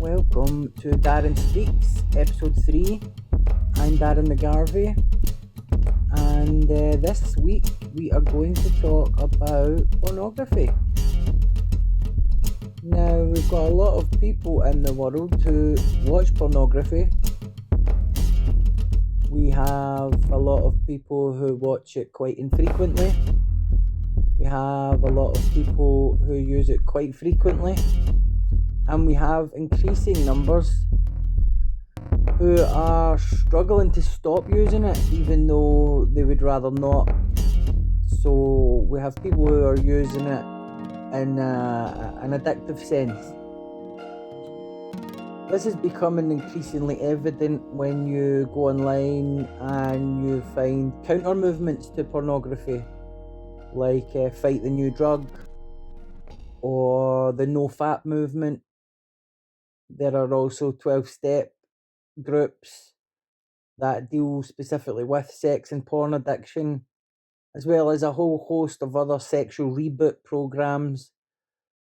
Welcome to Darren Speaks, episode 3. I'm Darren McGarvey, and this week we are going to talk about pornography. Now, we've got a lot of people in the world who watch pornography. We have a lot of people who watch it quite infrequently. We have a lot of people who use it quite frequently. And we have increasing numbers who are struggling to stop using it, even though they would rather not. So we have people who are using it in an addictive sense. This is becoming increasingly evident when you go online and you find counter movements to pornography, like Fight the New Drug or the No Fap movement. There are also 12-step groups that deal specifically with sex and porn addiction, as well as a whole host of other sexual reboot programs,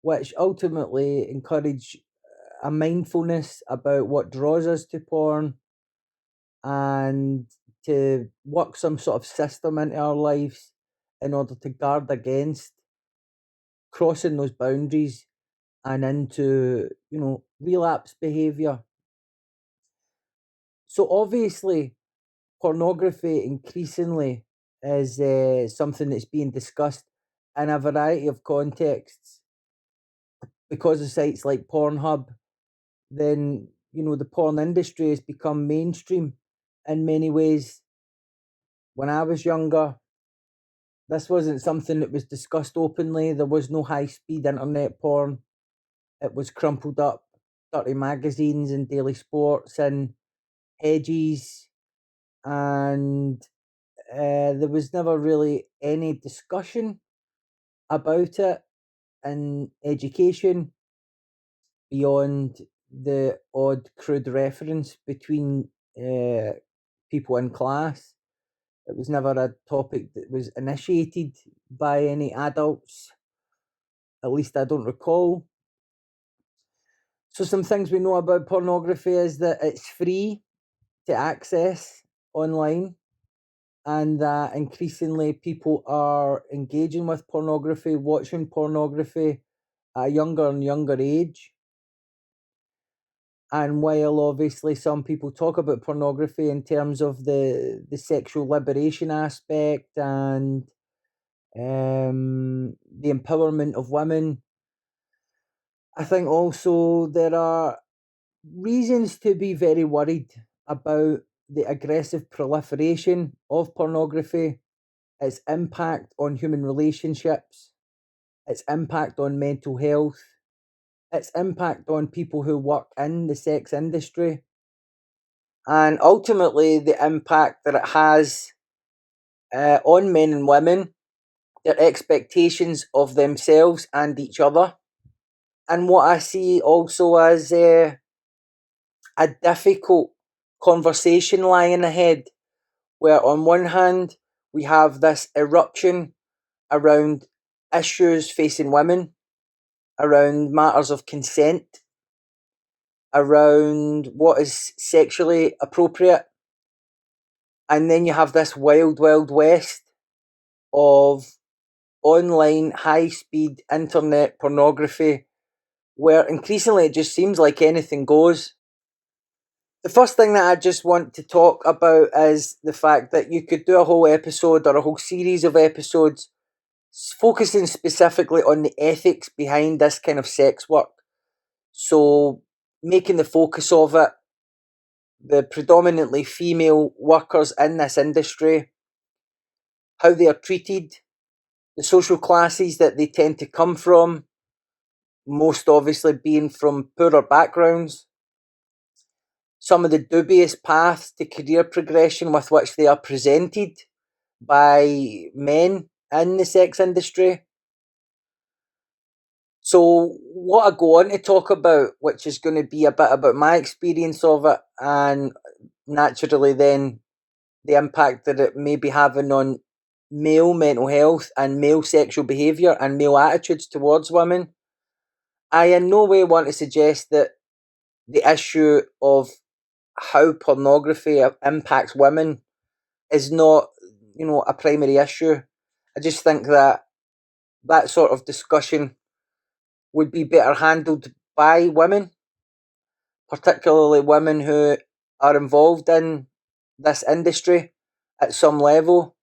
which ultimately encourage a mindfulness about what draws us to porn and to work some sort of system into our lives in order to guard against crossing those boundaries and into, relapse behaviour. So obviously, pornography increasingly is something that's being discussed in a variety of contexts. Because of sites like Pornhub, then, the porn industry has become mainstream in many ways. When I was younger, this wasn't something that was discussed openly. There was no high-speed internet porn. It was crumpled up, dirty magazines and daily sports and hedges, and there was never really any discussion about it in education beyond the odd crude reference between people in class. It was never a topic that was initiated by any adults, at least I don't recall. So some things we know about pornography is that it's free to access online, and that increasingly people are engaging with pornography, watching pornography at a younger and younger age. And while obviously some people talk about pornography in terms of the sexual liberation aspect and the empowerment of women, I think also there are reasons to be very worried about the aggressive proliferation of pornography, its impact on human relationships, its impact on mental health, its impact on people who work in the sex industry, and ultimately the impact that it has on men and women, their expectations of themselves and each other. And what I see also as a difficult conversation lying ahead, where on one hand we have this eruption around issues facing women, around matters of consent, around what is sexually appropriate. And then you have this wild, wild west of online high speed internet pornography, where increasingly it just seems like anything goes. The first thing that I just want to talk about is the fact that you could do a whole episode or a whole series of episodes focusing specifically on the ethics behind this kind of sex work. So, making the focus of it the predominantly female workers in this industry, how they are treated, the social classes that they tend to come from, most obviously being from poorer backgrounds, some of the dubious paths to career progression with which they are presented by men in the sex industry. So what I go on to talk about, which is going to be a bit about my experience of it, and naturally then the impact that it may be having on male mental health and male sexual behaviour and male attitudes towards women. I in no way want to suggest that the issue of how pornography impacts women is not, a primary issue. I just think that sort of discussion would be better handled by women, particularly women who are involved in this industry at some level.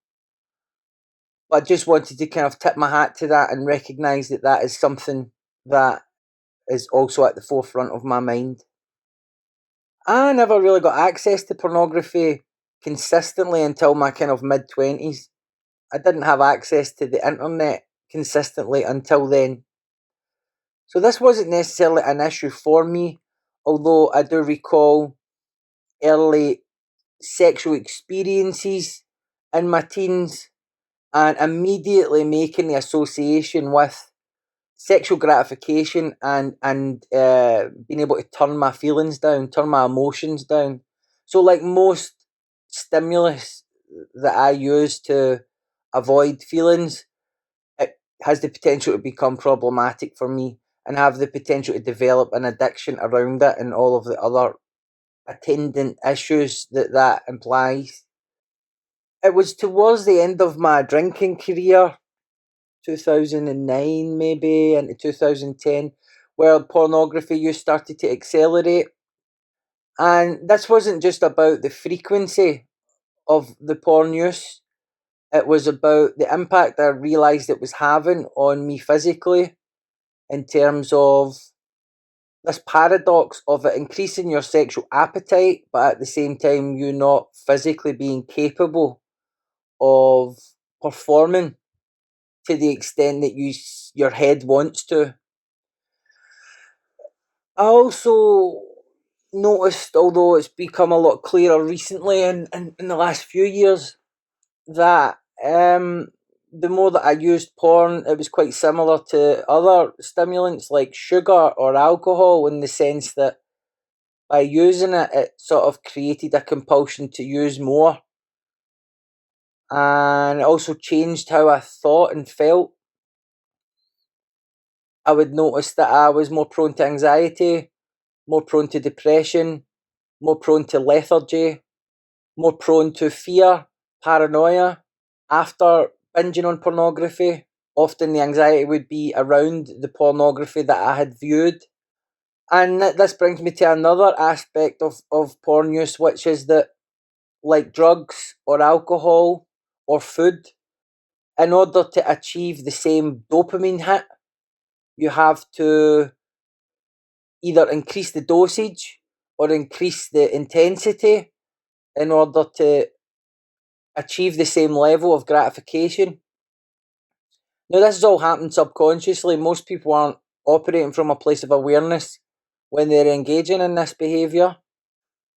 But I just wanted to kind of tip my hat to that and recognise that is something that is also at the forefront of my mind. I never really got access to pornography consistently until my kind of mid 20s. I didn't have access to the internet consistently until then. So this wasn't necessarily an issue for me, although I do recall early sexual experiences in my teens and immediately making the association with sexual gratification and being able to turn my feelings down, turn my emotions down. So, like most stimulus that I use to avoid feelings, it has the potential to become problematic for me and have the potential to develop an addiction around it and all of the other attendant issues that implies. It was towards the end of my drinking career, 2009 maybe into 2010, where pornography use started to accelerate. And this wasn't just about the frequency of the porn use, it was about the impact I realised it was having on me physically, in terms of this paradox of it increasing your sexual appetite, but at the same time, you not physically being capable of performing to the extent that your head wants to. I also noticed, although it's become a lot clearer recently in the last few years, that the more that I used porn, it was quite similar to other stimulants like sugar or alcohol, in the sense that by using it, it sort of created a compulsion to use more. And it also changed how I thought and felt. I would notice that I was more prone to anxiety, more prone to depression, more prone to lethargy, more prone to fear, paranoia after binging on pornography. Often the anxiety would be around the pornography that I had viewed. And this brings me to another aspect of porn use, which is that, like drugs or alcohol or food, in order to achieve the same dopamine hit, you have to either increase the dosage or increase the intensity in order to achieve the same level of gratification. Now, this is all happening subconsciously. Most people aren't operating from a place of awareness when they're engaging in this behaviour.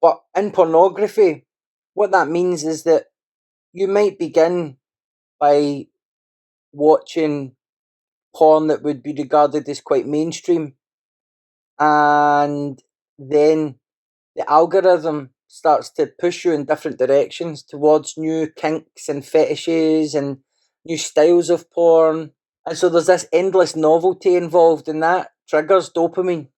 But in pornography, what that means is that you might begin by watching porn that would be regarded as quite mainstream, and then the algorithm starts to push you in different directions towards new kinks and fetishes and new styles of porn. And so there's this endless novelty involved, and that triggers dopamine.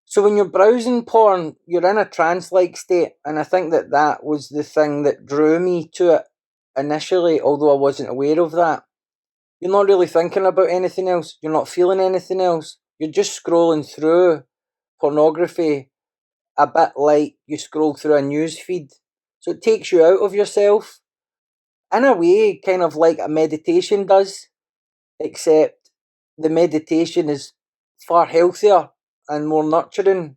So when you're browsing porn, you're in a trance-like state, and I think that was the thing that drew me to it initially, although I wasn't aware of that. You're not really thinking about anything else. You're not feeling anything else. You're just scrolling through pornography a bit like you scroll through a news feed. So it takes you out of yourself, in a way, kind of like a meditation does, except the meditation is far healthier and more nurturing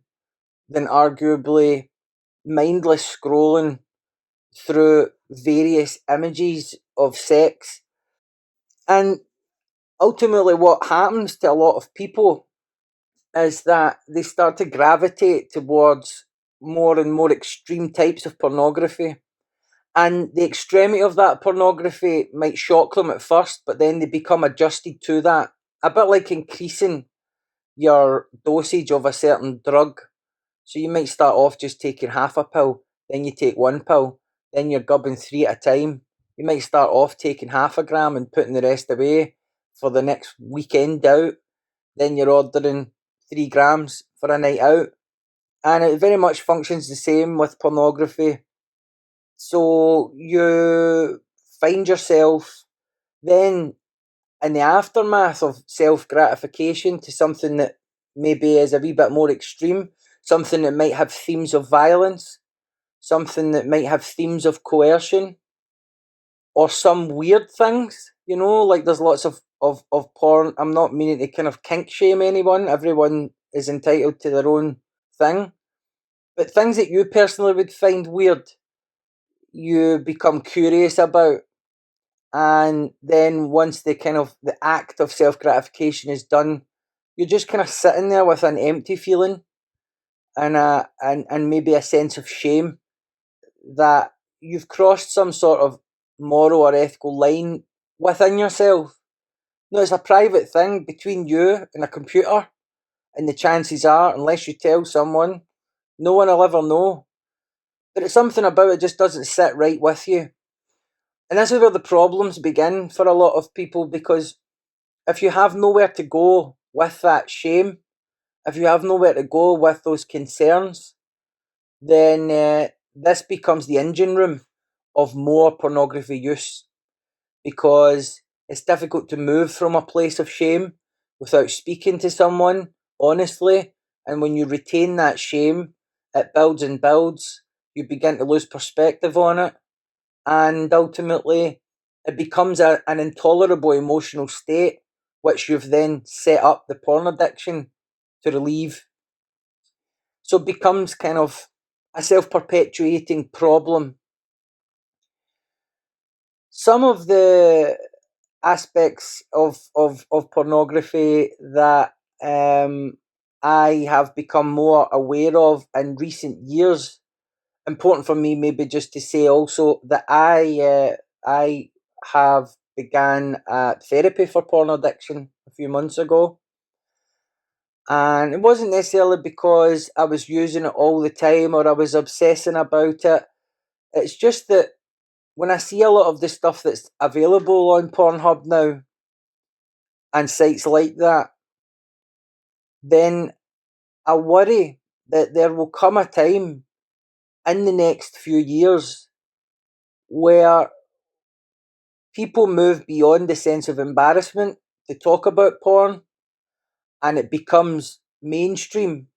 than arguably mindless scrolling through various images of sex. And ultimately, what happens to a lot of people is that they start to gravitate towards more and more extreme types of pornography. And the extremity of that pornography might shock them at first, but then they become adjusted to that. A bit like increasing your dosage of a certain drug. So you might start off just taking half a pill, then you take one pill, then you're gubbing three at a time. You might start off taking half a gram and putting the rest away for the next weekend out. Then you're ordering 3 grams for a night out. And it very much functions the same with pornography. So you find yourself then in the aftermath of self gratification to something that maybe is a wee bit more extreme, something that might have themes of violence, something that might have themes of coercion, or some weird things, like there's lots of porn. I'm not meaning to kind of kink shame anyone, everyone is entitled to their own thing. But things that you personally would find weird, you become curious about. And then once the act of self gratification is done, you're just kind of sitting there with an empty feeling and maybe a sense of shame that you've crossed some sort of moral or ethical line within yourself. No, it's a private thing between you and a computer, and the chances are, unless you tell someone, no one will ever know. But it's something about it just doesn't sit right with you. And this is where the problems begin for a lot of people, because if you have nowhere to go with that shame, if you have nowhere to go with those concerns, then this becomes the engine room of more pornography use, because it's difficult to move from a place of shame without speaking to someone honestly. And when you retain that shame, it builds and builds. You begin to lose perspective on it. And ultimately, it becomes an intolerable emotional state, which you've then set up the porn addiction to relieve. So it becomes kind of a self perpetuating problem. Some of the aspects of pornography that I have become more aware of in recent years. Important for me, maybe just to say also that I have began therapy for porn addiction a few months ago, and it wasn't necessarily because I was using it all the time or I was obsessing about it. It's just that when I see a lot of the stuff that's available on Pornhub now and sites like that, then I worry that there will come a time in the next few years where people move beyond the sense of embarrassment to talk about porn and it becomes mainstream.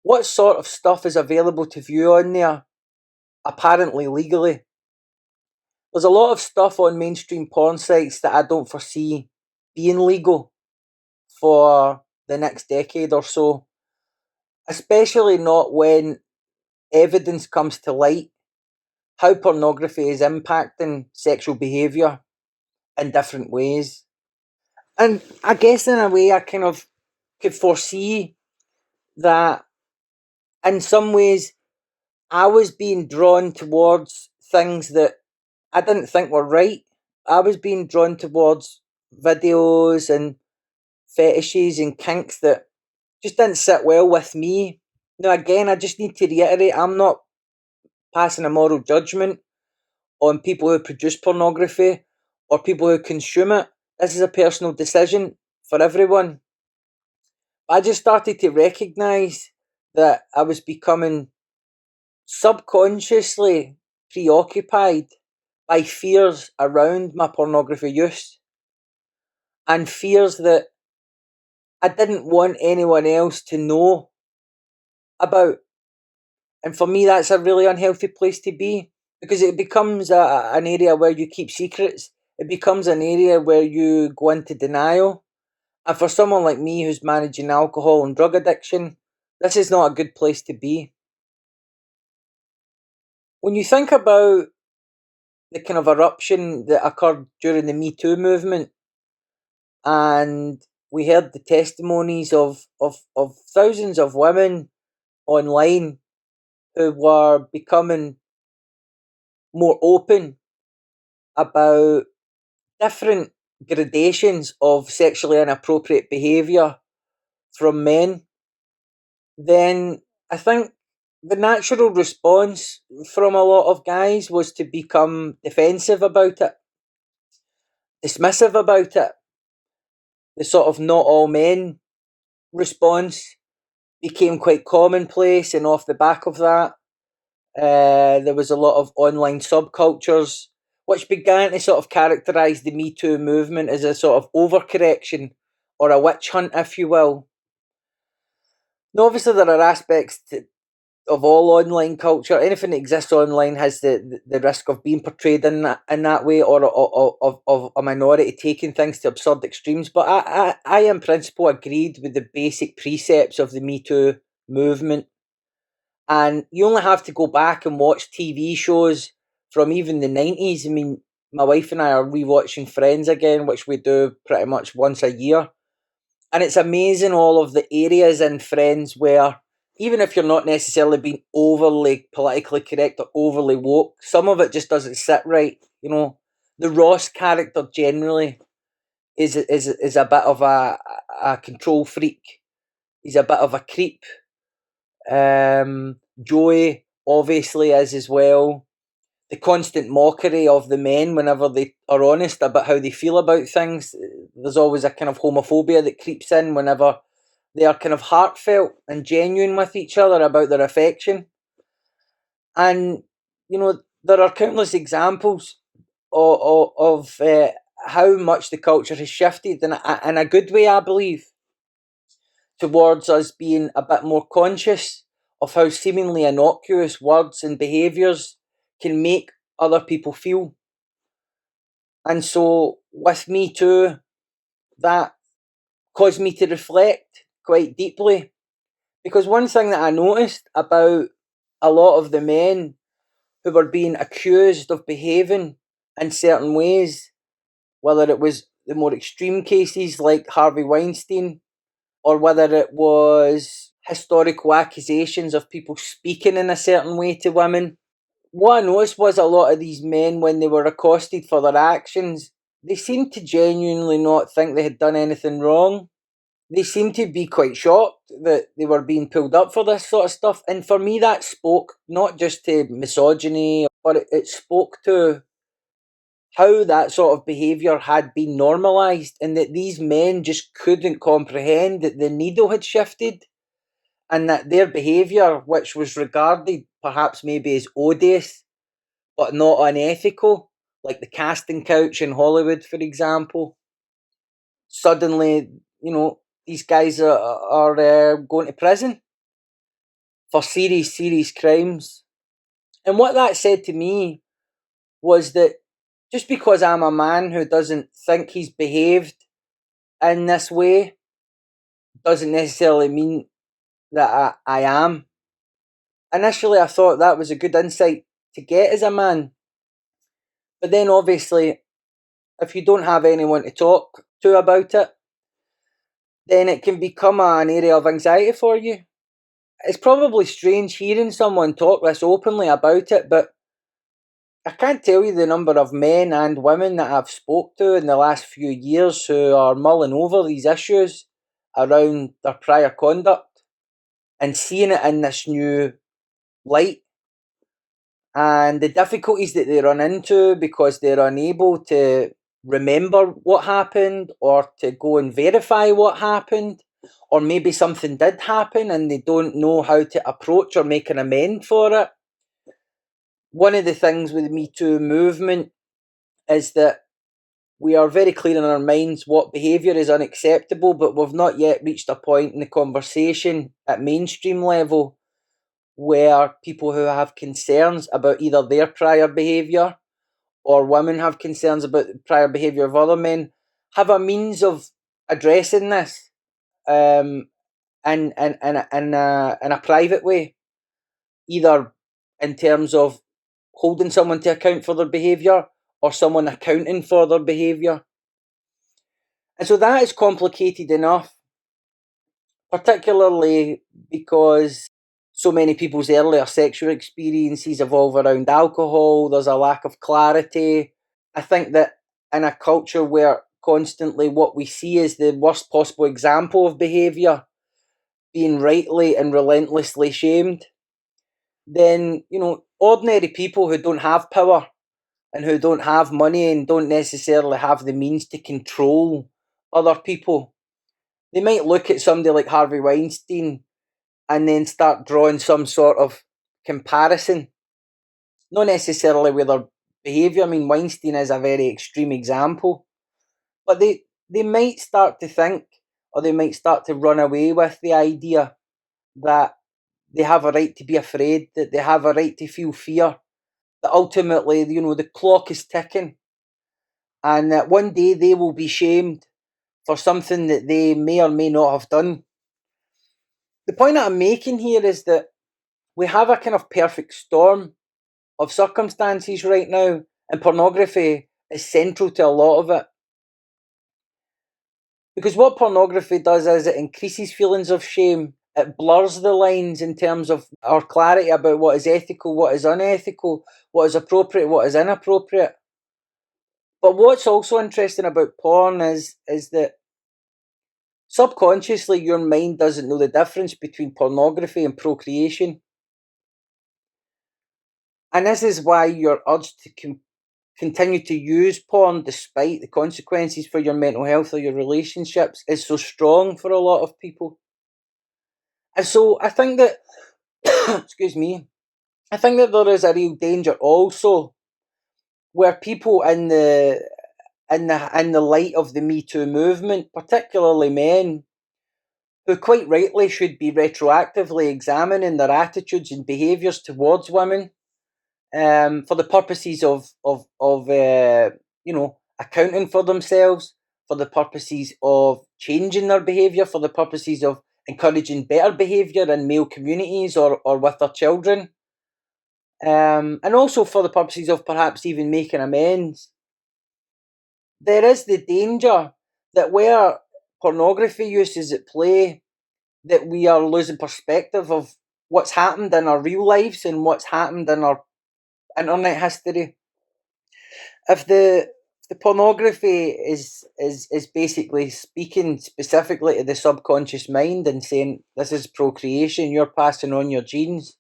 What sort of stuff is available to view on there? Apparently legally. There's a lot of stuff on mainstream porn sites that I don't foresee being legal for the next decade or so, especially not when evidence comes to light how pornography is impacting sexual behaviour in different ways. And I guess in a way I kind of could foresee that in some ways I was being drawn towards things that I didn't think were right. I was being drawn towards videos and fetishes and kinks that just didn't sit well with me. Now, again, I just need to reiterate, I'm not passing a moral judgment on people who produce pornography or people who consume it. This is a personal decision for everyone. I just started to recognise that I was becoming subconsciously preoccupied by fears around my pornography use and fears that I didn't want anyone else to know about. And for me, that's a really unhealthy place to be, because it becomes an area where you keep secrets. It becomes an area where you go into denial. And for someone like me who's managing alcohol and drug addiction, this is not a good place to be. When you think about the kind of eruption that occurred during the Me Too movement, and we heard the testimonies of thousands of women online who were becoming more open about different gradations of sexually inappropriate behaviour from men, then I think the natural response from a lot of guys was to become defensive about it, dismissive about it, the sort of not all men response. became quite commonplace, and off the back of that, there was a lot of online subcultures which began to sort of characterise the Me Too movement as a sort of overcorrection or a witch hunt, if you will. Now, obviously, there are aspects of all online culture. Anything that exists online has the risk of being portrayed in that way, or of a minority taking things to absurd extremes. But I in principle agreed with the basic precepts of the Me Too movement. And you only have to go back and watch TV shows from even the 90s. I mean, my wife and I are rewatching Friends again, which we do pretty much once a year. And it's amazing all of the areas in Friends where, even if you're not necessarily being overly politically correct or overly woke, some of it just doesn't sit right. You know, the Ross character generally is a bit of a control freak. He's a bit of a creep. Joey obviously is as well. The constant mockery of the men whenever they are honest about how they feel about things. There's always a kind of homophobia that creeps in whenever they are kind of heartfelt and genuine with each other about their affection. And, you know, there are countless examples of how much the culture has shifted in a good way, I believe, towards us being a bit more conscious of how seemingly innocuous words and behaviours can make other people feel. And so, with Me Too, that caused me to reflect quite deeply. Because one thing that I noticed about a lot of the men who were being accused of behaving in certain ways, whether it was the more extreme cases like Harvey Weinstein, or whether it was historical accusations of people speaking in a certain way to women. What I noticed was a lot of these men, when they were accosted for their actions, they seemed to genuinely not think they had done anything wrong. They seemed to be quite shocked that they were being pulled up for this sort of stuff. And for me, that spoke not just to misogyny, but it spoke to how that sort of behaviour had been normalised, and that these men just couldn't comprehend that the needle had shifted, and that their behaviour, which was regarded perhaps maybe as odious but not unethical, like the casting couch in Hollywood, for example, suddenly, you know, these guys are going to prison for serious crimes. And what that said to me was that just because I'm a man who doesn't think he's behaved in this way doesn't necessarily mean that I am. Initially, I thought that was a good insight to get as a man. But then, obviously, if you don't have anyone to talk to about it, then it can become an area of anxiety for you. It's probably strange hearing someone talk this openly about it, but I can't tell you the number of men and women that I've spoke to in the last few years who are mulling over these issues around their prior conduct and seeing it in this new light, and the difficulties that they run into because they're unable to remember what happened or to go and verify what happened, or maybe something did happen and they don't know how to approach or make an amend for it. One of the things with the Me Too movement is that we are very clear in our minds what behaviour is unacceptable, but we've not yet reached a point in the conversation at mainstream level where people who have concerns about either their prior behaviour or women have concerns about the prior behaviour of other men have a means of addressing this um, in a private way, either in terms of holding someone to account for their behaviour or someone accounting for their behaviour. And so that is complicated enough, particularly because so many people's earlier sexual experiences evolve around alcohol. There's a lack of clarity. I think that in a culture where constantly what we see is the worst possible example of behaviour being rightly and relentlessly shamed, then, you know, ordinary people who don't have power and who don't have money and don't necessarily have the means to control other people, they might look at somebody like Harvey Weinstein and then start drawing some sort of comparison. Not necessarily with their behaviour. I mean, Weinstein is a very extreme example. But they might start to think, or they might start to run away with the idea that they have a right to be afraid, that they have a right to feel fear, that ultimately, the clock is ticking, and that one day they will be shamed for something that they may or may not have done. The point that I'm making here is that we have a kind of perfect storm of circumstances right now, and pornography is central to a lot of it. Because what pornography does is it increases feelings of shame. It blurs the lines in terms of our clarity about what is ethical, what is unethical, what is appropriate, what is inappropriate. But what's also interesting about porn is that subconsciously your mind doesn't know the difference between pornography and procreation. And this is why you're urged to continue to use porn despite the consequences for your mental health or your relationships is so strong for a lot of people. And so I think that, excuse me, I think that there is a real danger also where people in the light of the Me Too movement, particularly men, who quite rightly should be retroactively examining their attitudes and behaviours towards women, for the purposes of accounting for themselves, for the purposes of changing their behaviour, for the purposes of encouraging better behaviour in male communities or with their children, and also for the purposes of perhaps even making amends. There is the danger that where pornography use is at play, that we are losing perspective of what's happened in our real lives and what's happened in our internet history. If the pornography is basically speaking specifically to the subconscious mind and saying this is procreation, you're passing on your genes.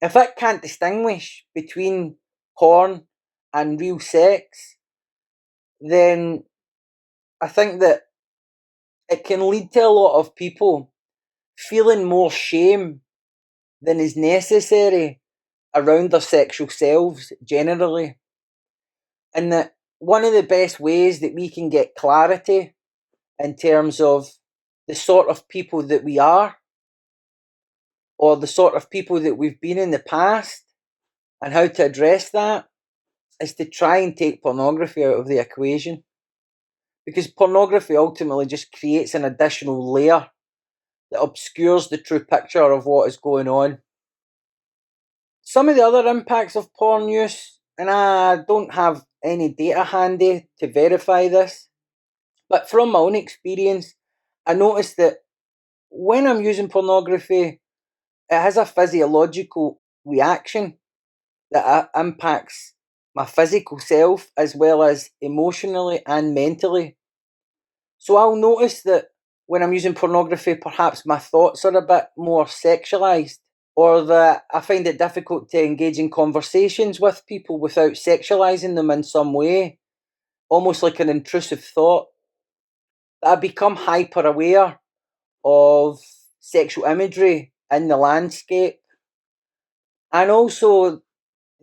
If it can't distinguish between porn and real sex, then I think that it can lead to a lot of people feeling more shame than is necessary around their sexual selves generally. And that one of the best ways that we can get clarity in terms of the sort of people that we are, or the sort of people that we've been in the past, and how to address that, is to try and take pornography out of the equation. Because pornography ultimately just creates an additional layer that obscures the true picture of what is going on. Some of the other impacts of porn use, and I don't have any data handy to verify this, but from my own experience, I noticed that when I'm using pornography, it has a physiological reaction that impacts my physical self as well as emotionally and mentally. So I'll notice that when I'm using pornography, perhaps my thoughts are a bit more sexualized, or that I find it difficult to engage in conversations with people without sexualizing them in some way, almost like an intrusive thought. That I become hyper aware of sexual imagery in the landscape, and also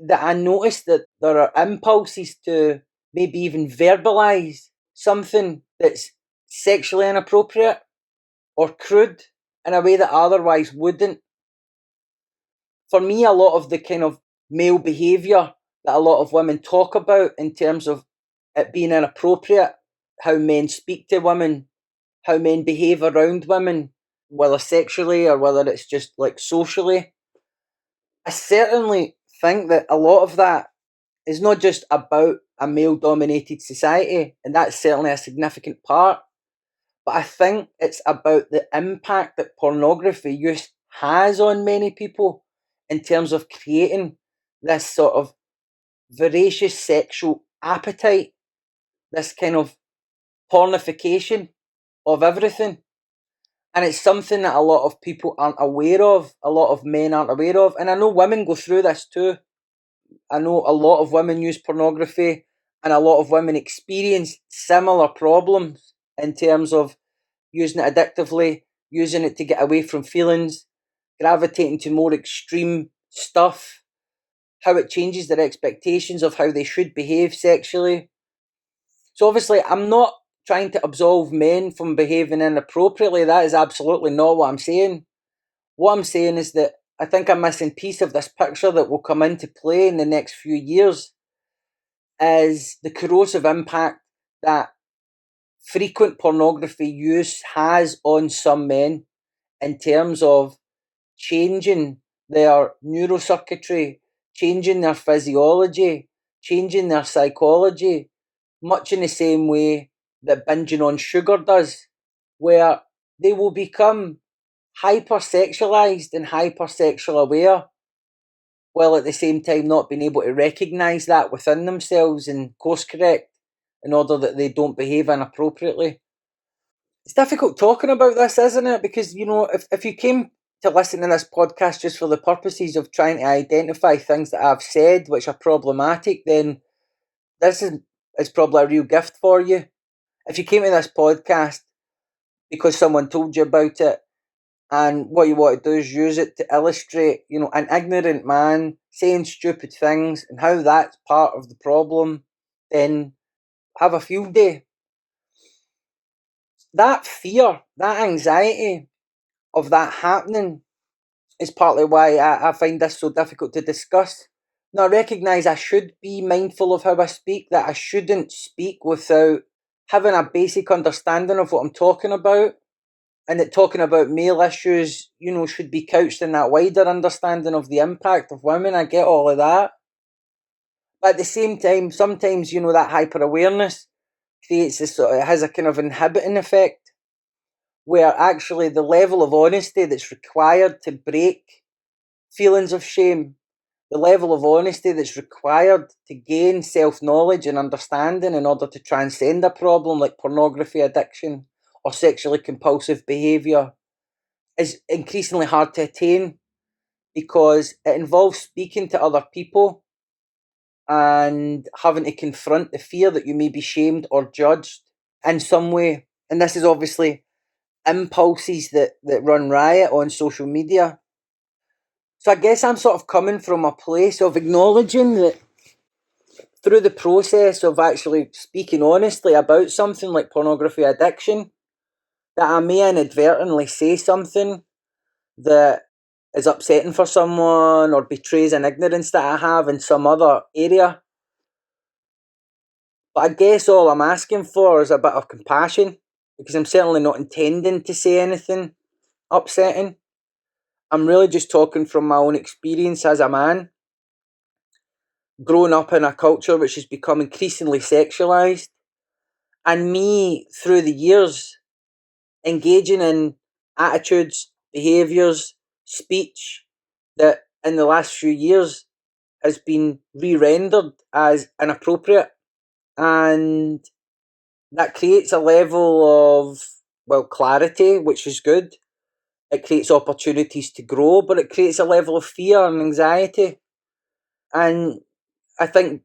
that I notice that there are impulses to maybe even verbalise something that's sexually inappropriate or crude in a way that I otherwise wouldn't. For me, a lot of the kind of male behaviour that a lot of women talk about in terms of it being inappropriate, how men speak to women, how men behave around women, whether sexually or whether it's just like socially, I certainly think that a lot of that is not just about a male dominated society, and that's certainly a significant part, but I think it's about the impact that pornography use has on many people in terms of creating this sort of voracious sexual appetite, this kind of pornification of everything. And it's something that a lot of people aren't aware of, a lot of men aren't aware of. And I know women go through this too. I know a lot of women use pornography, and a lot of women experience similar problems in terms of using it addictively, using it to get away from feelings, gravitating to more extreme stuff, how it changes their expectations of how they should behave sexually. So obviously, I'm not trying to absolve men from behaving inappropriately. That is absolutely not what I'm saying. What I'm saying is that I think a missing piece of this picture that will come into play in the next few years is the corrosive impact that frequent pornography use has on some men in terms of changing their neurocircuitry, changing their physiology, changing their psychology, much in the same way that binging on sugar does, where they will become hypersexualized and hypersexual aware, while at the same time not being able to recognize that within themselves and course correct in order that they don't behave inappropriately. It's difficult talking about this, isn't it? Because, if you came to listen to this podcast just for the purposes of trying to identify things that I've said which are problematic, then this is probably a real gift for you. If you came to this podcast because someone told you about it, and what you want to do is use it to illustrate, an ignorant man saying stupid things and how that's part of the problem, then have a field day. That fear, that anxiety of that happening is partly why I find this so difficult to discuss. Now, I recognise I should be mindful of how I speak, that I shouldn't speak without having a basic understanding of what I'm talking about, and that talking about male issues, should be couched in that wider understanding of the impact of women. I get all of that. But at the same time, sometimes, that hyper awareness creates this sort of, it has a kind of inhibiting effect where actually the level of honesty that's required to break feelings of shame, the level of honesty that's required to gain self knowledge and understanding in order to transcend a problem like pornography addiction or sexually compulsive behaviour is increasingly hard to attain because it involves speaking to other people and having to confront the fear that you may be shamed or judged in some way. And this is obviously impulses that run riot on social media. So I guess I'm sort of coming from a place of acknowledging that through the process of actually speaking honestly about something like pornography addiction, that I may inadvertently say something that is upsetting for someone or betrays an ignorance that I have in some other area. But I guess all I'm asking for is a bit of compassion because I'm certainly not intending to say anything upsetting. I'm really just talking from my own experience as a man, growing up in a culture which has become increasingly sexualised, and me through the years engaging in attitudes, behaviours, speech that in the last few years has been re-rendered as inappropriate, and that creates a level of, well, clarity, which is good. It creates opportunities to grow, but it creates a level of fear and anxiety, and I think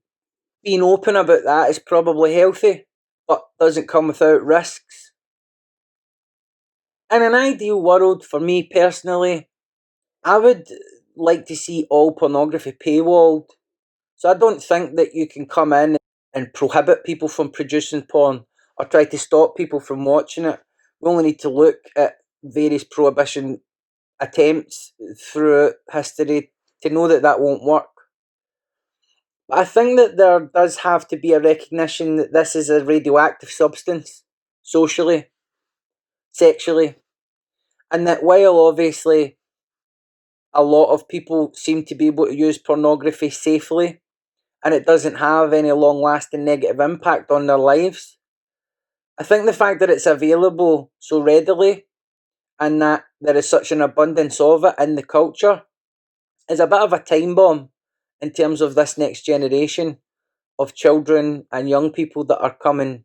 being open about that is probably healthy, but doesn't come without risks. In an ideal world, for me personally, I would like to see all pornography paywalled. So I don't think that you can come in and prohibit people from producing porn or try to stop people from watching it. We only need to look at various prohibition attempts through history to know that that won't work. But I think that there does have to be a recognition that this is a radioactive substance, socially, sexually, and that while obviously a lot of people seem to be able to use pornography safely and it doesn't have any long lasting negative impact on their lives, I think the fact that it's available so readily and that there is such an abundance of it in the culture is a bit of a time bomb in terms of this next generation of children and young people that are coming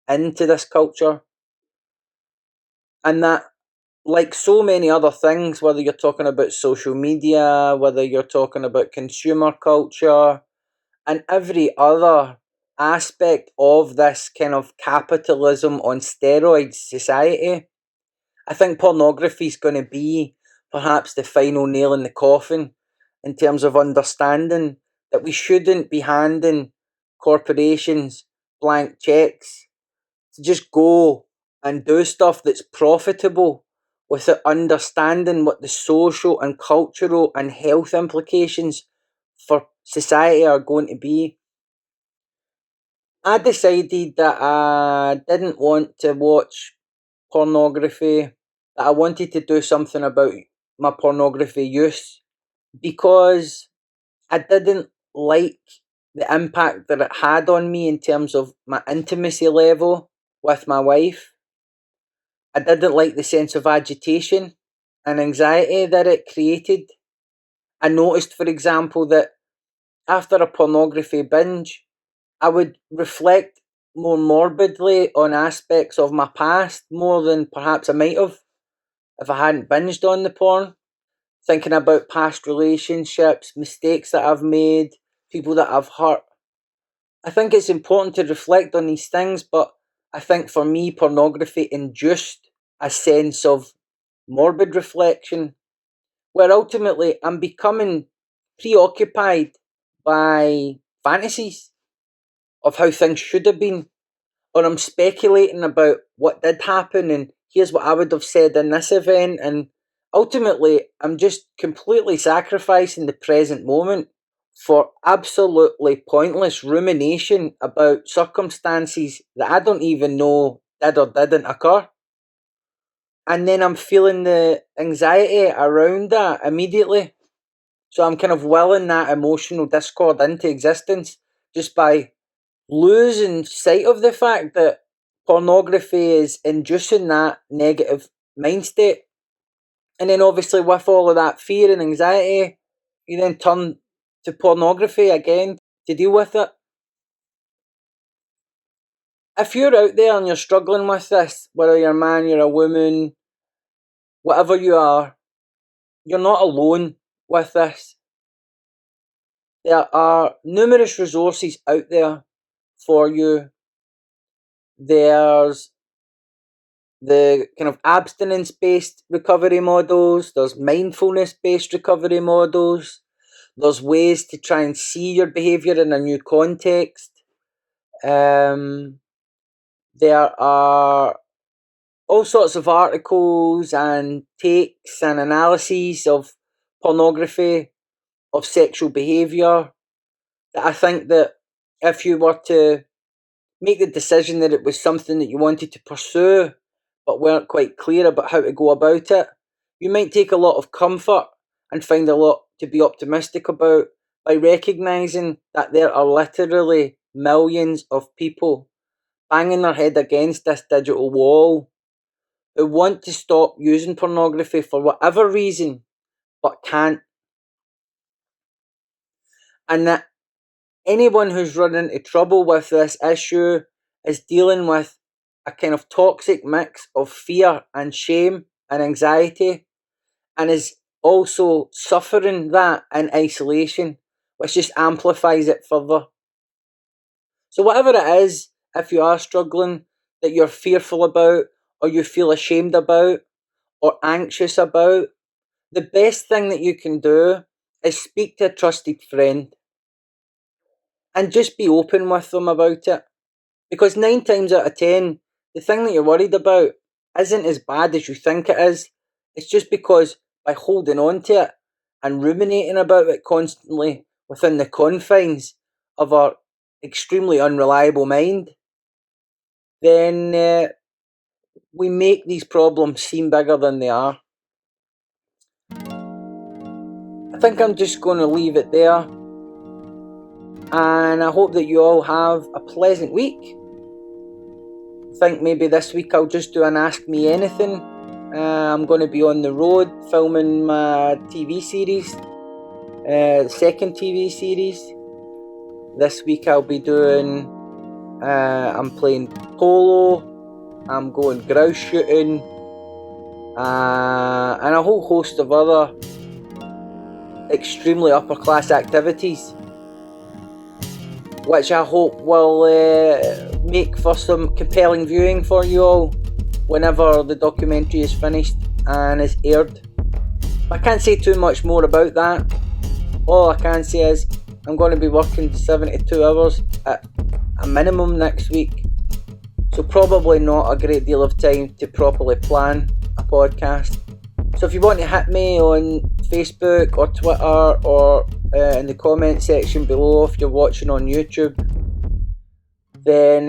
into this culture. And that, like so many other things, whether you're talking about social media, whether you're talking about consumer culture, and every other aspect of this kind of capitalism on steroids society, I think pornography is going to be perhaps the final nail in the coffin in terms of understanding that we shouldn't be handing corporations blank checks to just go and do stuff that's profitable without understanding what the social and cultural and health implications for society are going to be. I decided that I didn't want to watch pornography, that I wanted to do something about my pornography use because I didn't like the impact that it had on me in terms of my intimacy level with my wife. I didn't like the sense of agitation and anxiety that it created. I noticed, for example, that after a pornography binge, I would reflect more morbidly on aspects of my past more than perhaps I might have if I hadn't binged on the porn. Thinking about past relationships, mistakes that I've made, people that I've hurt. I think it's important to reflect on these things, but I think for me, pornography induced a sense of morbid reflection where ultimately I'm becoming preoccupied by fantasies of how things should have been, or I'm speculating about what did happen and here's what I would have said in this event, and ultimately I'm just completely sacrificing the present moment for absolutely pointless rumination about circumstances that I don't even know did or didn't occur. And then I'm feeling the anxiety around that immediately. So I'm kind of willing that emotional discord into existence just by losing sight of the fact that pornography is inducing that negative mind state. And then obviously with all of that fear and anxiety, you then turn to pornography again to deal with it. If you're out there and you're struggling with this, whether you're a man, you're a woman, whatever you are, you're not alone with this. There are numerous resources out there for you. There's the kind of abstinence based recovery models, there's mindfulness based recovery models, there's ways to try and see your behavior in a new context. There are all sorts of articles and takes and analyses of pornography, of sexual behavior, that I think that if you were to make the decision that it was something that you wanted to pursue but weren't quite clear about how to go about it, you might take a lot of comfort and find a lot to be optimistic about by recognising that there are literally millions of people banging their head against this digital wall who want to stop using pornography for whatever reason but can't. And that anyone who's run into trouble with this issue is dealing with a kind of toxic mix of fear and shame and anxiety, and is also suffering that in isolation, which just amplifies it further. So, whatever it is, if you are struggling, that you're fearful about, or you feel ashamed about, or anxious about, the best thing that you can do is speak to a trusted friend and just be open with them about it. Because 9 times out of 10, the thing that you're worried about isn't as bad as you think it is. It's just because by holding on to it and ruminating about it constantly within the confines of our extremely unreliable mind, then we make these problems seem bigger than they are. I think I'm just going to leave it there. And I hope that you all have a pleasant week. I think maybe this week I'll just do an Ask Me Anything. I'm going to be on the road filming my TV series, second TV series. This week I'll be doing, I'm playing polo, I'm going grouse shooting, and a whole host of other extremely upper class activities, which I hope will make for some compelling viewing for you all. whenever the documentary is finished and is aired. I can't say too much more about that. All I can say is I'm going to be working 72 hours at a minimum next week, so probably not a great deal of time to properly plan a podcast. So if you want to hit me on Facebook or Twitter or in the comment section below if you're watching on YouTube, then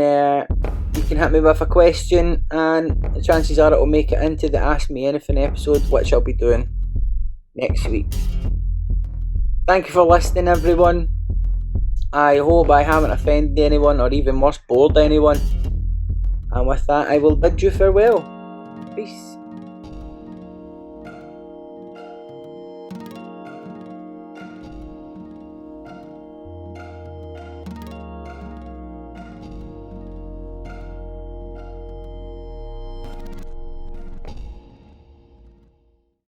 you can hit me with a question, and the chances are it will make it into the Ask Me Anything episode, which I'll be doing next week. Thank you for listening, everyone. I hope I haven't offended anyone, or even worse, bored anyone. And with that, I will bid you farewell. Peace.